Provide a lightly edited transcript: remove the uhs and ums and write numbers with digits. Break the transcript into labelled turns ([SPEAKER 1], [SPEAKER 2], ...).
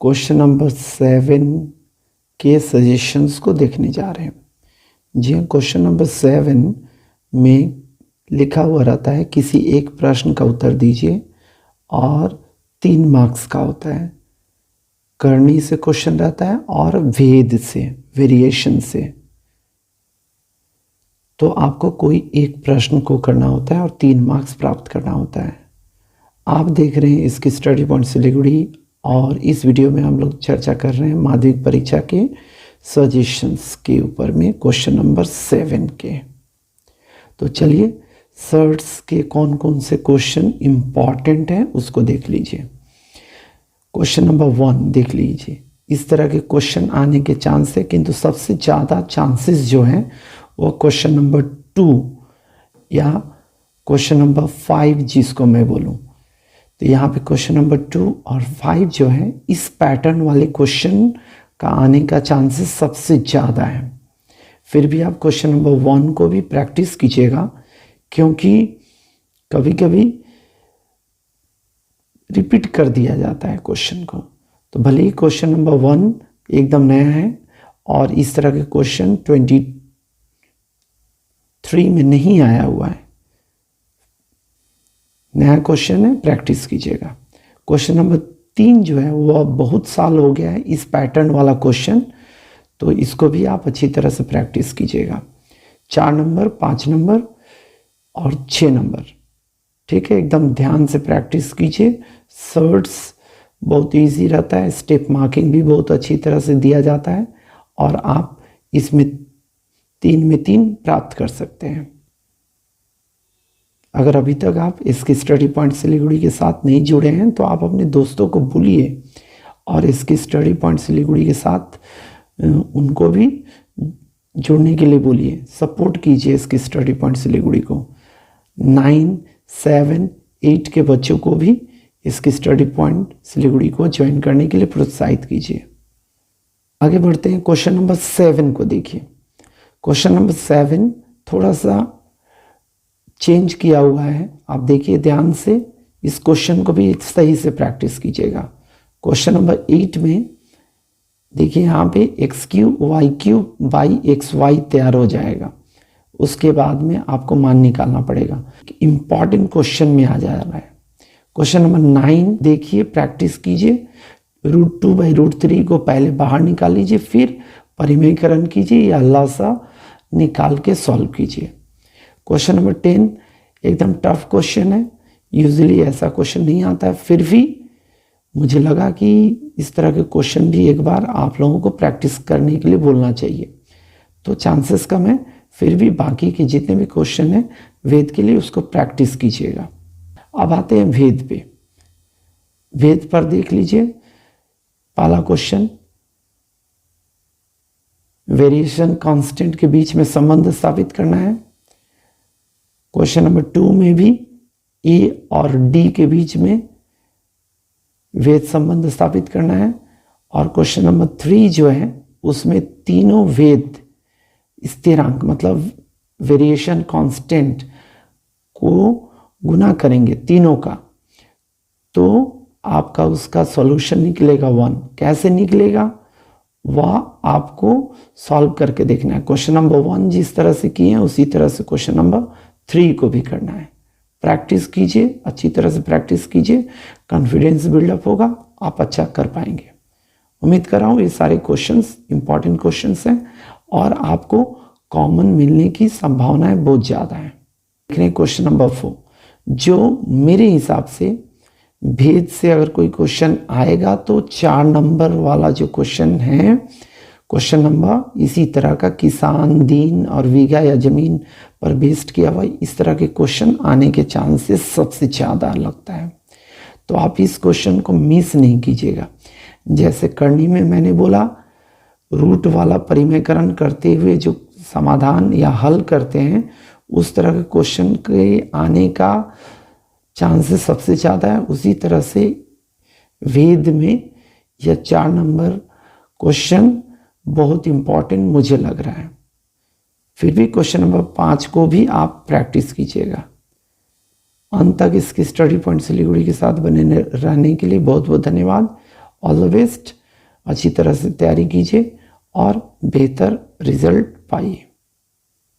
[SPEAKER 1] Question number 7 के suggestions को देखने जा रहे हैं। जी हाँ, क्वेश्चन नंबर 7 में लिखा हुआ रहता है किसी एक प्रश्न का उत्तर दीजिए और 3 मार्क्स का होता है। करनी से क्वेश्चन रहता है और भेद से, वेरिएशन से। तो आपको कोई एक प्रश्न को करना होता है और 3 मार्क्स प्राप्त करना होता है। आप देख रहे हैं इसकी स्टडी पॉइंट सिलीगुड़ी और इस वीडियो में हम लोग चर्चा कर रहे हैं माध्यमिक परीक्षा के सजेशंस के ऊपर में क्वेश्चन नंबर 7 के। तो चलिए सर्ट्स के कौन कौन से क्वेश्चन इम्पॉर्टेंट हैं उसको देख लीजिए। क्वेश्चन नंबर 1 देख लीजिए। इस तरह के क्वेश्चन आने के चांस है, किंतु सबसे ज़्यादा चांसेस जो हैं वो क्वेश्चन नंबर 2 या क्वेश्चन नंबर 5 जिसको मैं बोलूँ। तो यहाँ पे क्वेश्चन नंबर 2 और 5 जो है इस पैटर्न वाले क्वेश्चन का आने का चांसेस सबसे ज़्यादा है। फिर भी आप क्वेश्चन नंबर 1 को भी प्रैक्टिस कीजिएगा, क्योंकि कभी कभी रिपीट कर दिया जाता है क्वेश्चन को। तो भले ही क्वेश्चन नंबर 1 एकदम नया है और इस तरह के क्वेश्चन 23 में नहीं आया हुआ है, नया क्वेश्चन है, प्रैक्टिस कीजिएगा। क्वेश्चन नंबर 3 जो है वो बहुत साल हो गया है इस पैटर्न वाला क्वेश्चन, तो इसको भी आप अच्छी तरह से प्रैक्टिस कीजिएगा। 4 नंबर, 5 नंबर और 6 नंबर, ठीक है, एकदम ध्यान से प्रैक्टिस कीजिए। सर्ट्स बहुत इजी रहता है, स्टेप मार्किंग भी बहुत अच्छी तरह से दिया जाता है और आप इसमें 3 में 3 प्राप्त कर सकते हैं। अगर अभी तक आप इसकी स्टडी पॉइंट सिलीगुड़ी के साथ नहीं जुड़े हैं तो आप अपने दोस्तों को बोलिए और इसकी स्टडी पॉइंट सिलीगुड़ी के साथ उनको भी जुड़ने के लिए बोलिए, सपोर्ट कीजिए इसकी स्टडी पॉइंट सिलीगुड़ी को। 9, 7, 8 के बच्चों को भी इसकी स्टडी पॉइंट सिलीगुड़ी को ज्वाइन करने के लिए प्रोत्साहित कीजिए। आगे बढ़ते हैं, क्वेश्चन नंबर 7 को देखिए। क्वेश्चन नंबर 7 थोड़ा सा चेंज किया हुआ है, आप देखिए ध्यान से। इस क्वेश्चन को भी सही से प्रैक्टिस कीजिएगा। क्वेश्चन नंबर 8 में देखिए यहाँ पे x³ y³ बाई xy तैयार हो जाएगा। उसके बाद में आपको मान निकालना पड़ेगा। इंपॉर्टेंट क्वेश्चन में आ जा रहा है। क्वेश्चन नंबर 9 देखिए, प्रैक्टिस कीजिए। √2/√3 को पहले बाहर निकाल लीजिए, फिर परिमेयकरण कीजिए या लसा निकाल के सॉल्व कीजिए। क्वेश्चन नंबर 10 एकदम टफ क्वेश्चन है, यूजुअली ऐसा क्वेश्चन नहीं आता है, फिर भी मुझे लगा कि इस तरह के क्वेश्चन भी एक बार आप लोगों को प्रैक्टिस करने के लिए बोलना चाहिए। तो चांसेस कम है, फिर भी बाकी के जितने भी क्वेश्चन हैं वेद के लिए उसको प्रैक्टिस कीजिएगा। अब आते हैं वेद पे। वेद पर देख लीजिए पहला क्वेश्चन, वेरिएशन कांस्टेंट के बीच में संबंध स्थापित करना है। क्वेश्चन नंबर 2 में भी ए और डी के बीच में वेद संबंध स्थापित करना है। और क्वेश्चन नंबर 3 जो है उसमें तीनों वेद स्थिरांक मतलब वेरिएशन कांस्टेंट को गुना करेंगे तीनों का, तो आपका उसका सॉल्यूशन निकलेगा 1। कैसे निकलेगा वह आपको सॉल्व करके देखना है। क्वेश्चन नंबर 1 जिस तरह से किए हैं उसी तरह से क्वेश्चन नंबर 3 को भी करना है। प्रैक्टिस कीजिए, अच्छी तरह से प्रैक्टिस कीजिए, कॉन्फिडेंस बिल्डअप होगा, आप अच्छा कर पाएंगे। उम्मीद कर रहा हूँ ये सारे क्वेश्चंस इंपॉर्टेंट क्वेश्चंस हैं और आपको कॉमन मिलने की संभावनाएं बहुत ज़्यादा है। देख रहे हैं क्वेश्चन नंबर 4, जो मेरे हिसाब से भेद से अगर कोई क्वेश्चन आएगा तो 4 नंबर वाला जो क्वेश्चन है, क्वेश्चन नंबर इसी तरह का किसान, दीन और बीघा या जमीन पर बेस्ड किया हुआ, इस तरह के क्वेश्चन आने के चांसेस सबसे ज़्यादा लगता है। तो आप इस क्वेश्चन को मिस नहीं कीजिएगा। जैसे करनी में मैंने बोला, रूट वाला परिमेयकरण करते हुए जो समाधान या हल करते हैं उस तरह के क्वेश्चन के आने का चांसेस सबसे ज़्यादा है। उसी तरह से वेद में यह 4 नंबर क्वेश्चन बहुत इम्पॉर्टेंट मुझे लग रहा है। फिर भी क्वेश्चन नंबर 5 को भी आप प्रैक्टिस कीजिएगा। अंत तक इसकी स्टडी पॉइंट सिलीगुड़ी के साथ बने रहने के लिए बहुत बहुत धन्यवाद ऑल द बेस्ट, अच्छी तरह से तैयारी कीजिए और बेहतर रिजल्ट पाइए।